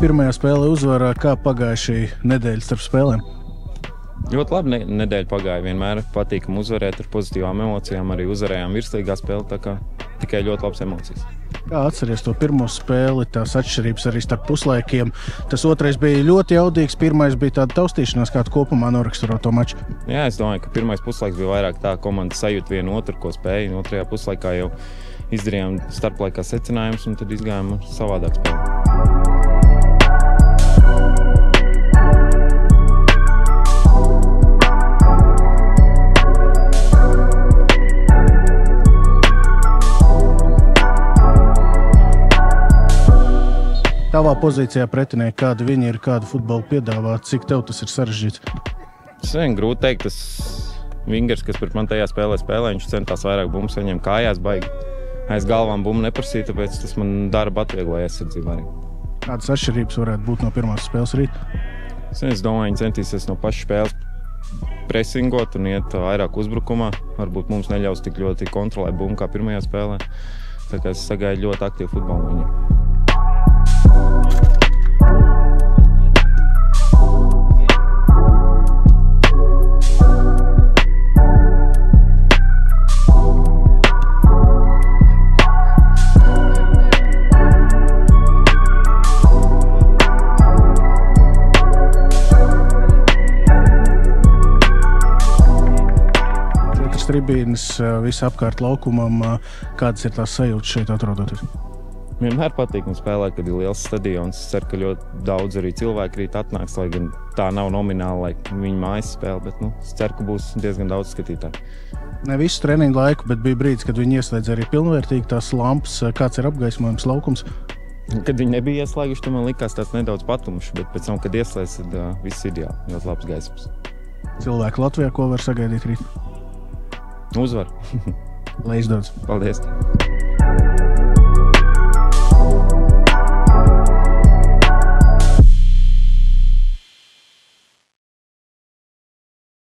Pirmajā spēlē uzvarā, kā pagāja šī nedēļa starp spēlēm? Ļoti labi nedēļa pagāja. Vienmēr patīkam uzvarēt ar pozitīvām emocijām. Arī uzvarējām virslīgā spēli, tā kā tikai ļoti labas emocijas. Kā atceries to pirmo spēli, tās atšķirības arī starp puslaikiem? Tas otrais bija ļoti jaudīgs, pirmais bija tāda taustīšanās, kā tu kopumā noraksturo to maču. Jā, es domāju, ka pirmais puslaiks bija vairāk tā, komanda sajūt vienu otru, ko spēja. Otrajā puslaikā jau izdarījām starplaikā secinājumus un tad izgājām savādāk spēli. Tavā pozīcijā pretinieki, kādi viņi ir, kādu futbolu piedāvā, cik tev tas ir sarežģīts? Tas vien grūti teikt, tas Vingers, kas pret man tajā spēlē, viņš centās vairāk bumbu saņemt kājās, baigi aiz galvām bumbu neprasīja, tāpēc tas man darba atviegloja aizsardzību arī. Kādas atšķirības varētu būt no pirmās spēles rīt? Es domāju, viņi centīsies no pašas spēles presingot un iet vairāk uzbrukumā. Varbūt mums neļaus tik ļoti kontrolēt bumbu kā pirmajā spēlē. Tā kā es sagaidu ļoti aktīvu futbolu no viņiem. Tribīnes visapkārt laukumam, kādas ir tās sajūtas šeit atrodoties? Vienmēr patīk man spēlēt, kad ir liels stadions. Es ceru, ka ļoti daudz arī cilvēku rīt atnāks, lai gan tā nav nomināli, lai viņa mājas spēle, bet es ceru, ka būs diezgan daudz skatītāju. Ne visu treniņu laiku, bet bija brīdis, kad viņi ieslēdz arī pilnvērtīgi tās lampas. Kāds ir apgaismojums laukums? Kad viņi nebija ieslēguši, tad man likās tāds nedaudz patumšs, bet pēc tam, kad ieslēdz, tad viss ideāli, ļoti labs gaismas. Cilvēki Latvijā, ko var sagaidīt rīt? Uzvar. Lai izdodas. Paldies.